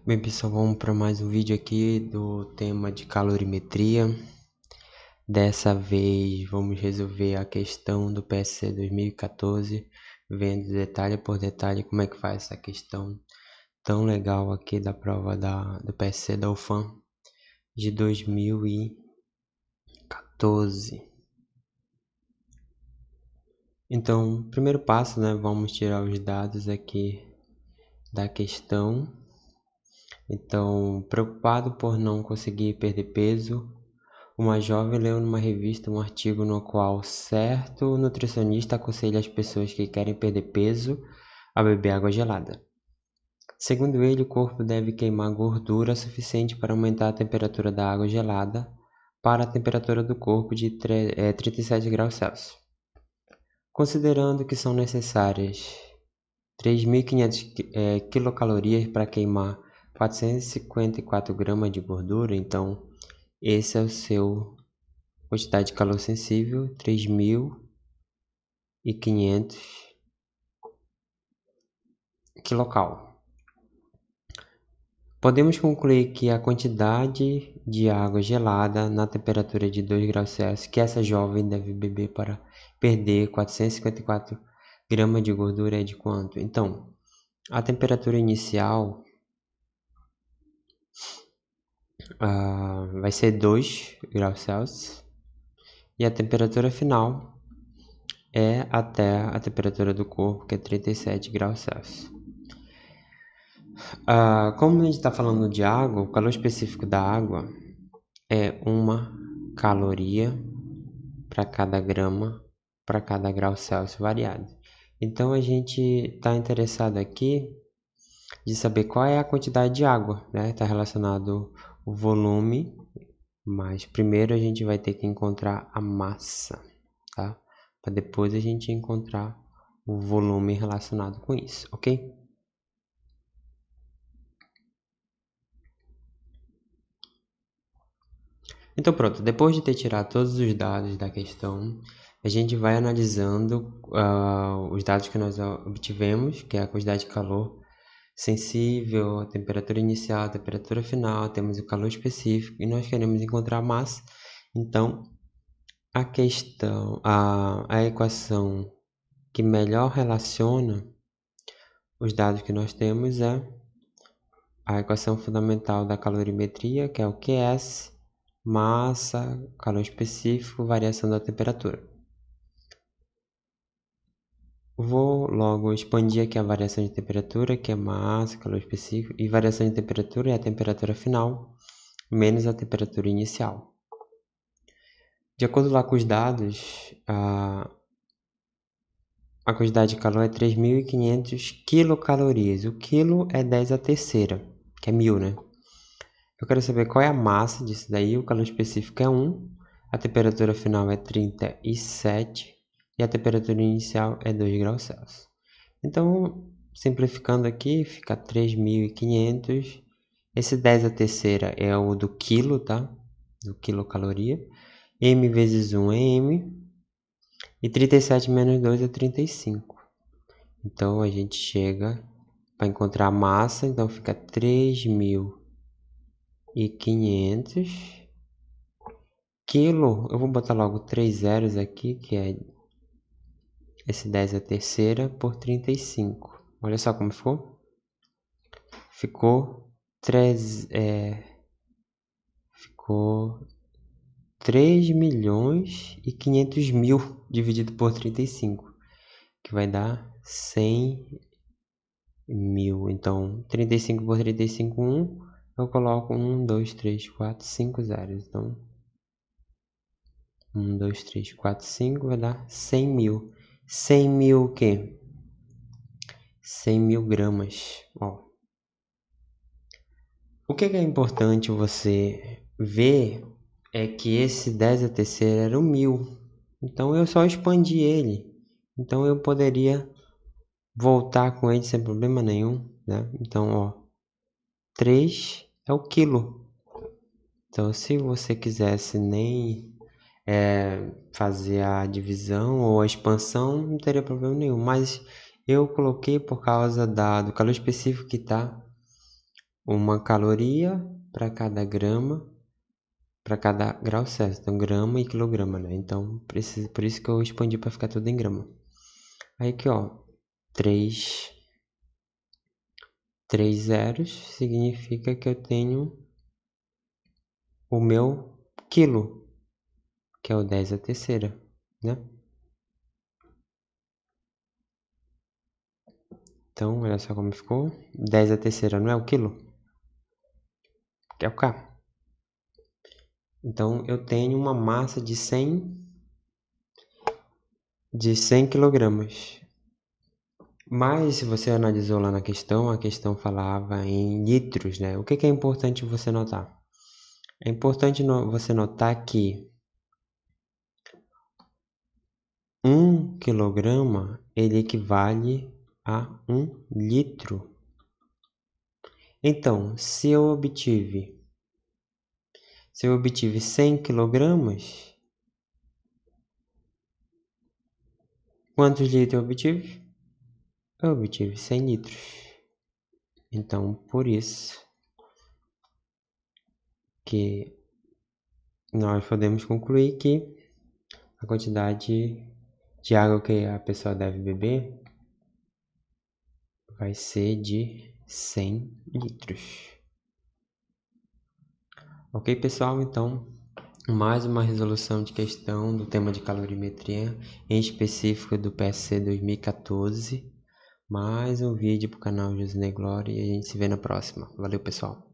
Bem, pessoal, vamos para mais um vídeo aqui do tema de calorimetria. Dessa vez vamos resolver a questão do PSC 2014, vendo detalhe por detalhe como é que faz essa questão tão legal aqui da prova do PSC da UFAM de 2014. Então, primeiro passo, né, vamos tirar os dados aqui da questão. Então, preocupado por não conseguir perder peso, uma jovem leu numa revista um artigo no qual certo nutricionista aconselha as pessoas que querem perder peso a beber água gelada. Segundo ele, o corpo deve queimar gordura suficiente para aumentar a temperatura da água gelada para a temperatura do corpo de 37 graus Celsius. Considerando que são necessárias 3.500 quilocalorias para queimar 454 gramas de gordura, então esse é o seu quantidade de calor sensível, 3.500 quilocal. Podemos concluir que a quantidade de água gelada na temperatura de 2 graus Celsius que essa jovem deve beber para perder 454 gramas de gordura é de quanto? Então, a temperatura inicial vai ser 2 graus Celsius e a temperatura final é até a temperatura do corpo, que é 37 graus Celsius. Como a gente está falando de água, o calor específico da água é 1 caloria para cada grama, para cada grau Celsius variado. Então a gente está interessado aqui de saber qual é a quantidade de água, né? Está relacionado o volume, mas primeiro a gente vai ter que encontrar a massa, tá? Para depois a gente encontrar o volume relacionado com isso, ok? Então pronto, depois de ter tirado todos os dados da questão, a gente vai analisando os dados que nós obtivemos, que é a quantidade de calor sensível, a temperatura inicial, a temperatura final, temos o calor específico e nós queremos encontrar a massa. Então, a equação que melhor relaciona os dados que nós temos é a equação fundamental da calorimetria, que é o QS, massa, calor específico, variação da temperatura. Vou logo expandir aqui a variação de temperatura, que é massa, calor específico, e variação de temperatura é a temperatura final, menos a temperatura inicial. De acordo lá com os dados, a quantidade de calor é 3.500 quilocalorias. O quilo é 10 a terceira, que é 1.000, né? Eu quero saber qual é a massa disso daí. O calor específico é 1, a temperatura final é 37 e a temperatura inicial é 2 graus Celsius. Então, simplificando aqui, fica 3.500. Esse 10 a terceira é o do quilo, tá? Do quilocaloria. M vezes 1 é M. E 37 menos 2 é 35. Então, a gente chega para encontrar a massa. Então, fica 3.500 quilo. Eu vou botar logo 3 zeros aqui, que é esse 10 a terceira por 35. Olha só como ficou. Ficou 3.500.000 dividido por 35, que vai dar 100.000. Então, 35 por 35, 1. Eu coloco 1, 2, 3, 4, 5 zeros. Então, 1, 2, 3, 4, 5 vai dar 100.000. 100.000 o quê? 100.000 gramas. Ó. O que é importante você ver é que esse 10 a terceira era o 1.000. Então eu só expandi ele. Então eu poderia voltar com ele sem problema nenhum, né? Então, ó, 3 é o quilo. Então, se você quisesse nem fazer a divisão ou a expansão, não teria problema nenhum. Mas eu coloquei por causa do calor específico que está uma caloria para cada grama, para cada grau Celsius. Então, grama e quilograma, né? Então, por isso que eu expandi para ficar tudo em grama. Aí aqui, ó, 3 zeros significa que eu tenho o meu quilo, que é o 10 à terceira, né? Então, olha só como ficou. 10 à terceira não é o quilo? Que é o K. Então, eu tenho uma massa de 100 quilogramas. Mas, se você analisou lá na questão, a questão falava em litros, né? O que é importante você notar? É importante você notar que 1 quilograma ele equivale a 1 litro. Então, se eu obtive 100 quilogramas, quantos litros eu obtive? Eu obtive 100 litros. Então, por isso que nós podemos concluir que a quantidade de água que a pessoa deve beber vai ser de 100 litros. Ok, pessoal? Então, mais uma resolução de questão do tema de calorimetria, em específico do PSC 2014. Mais um vídeo para o canal Josinei Glória e a gente se vê na próxima. Valeu, pessoal!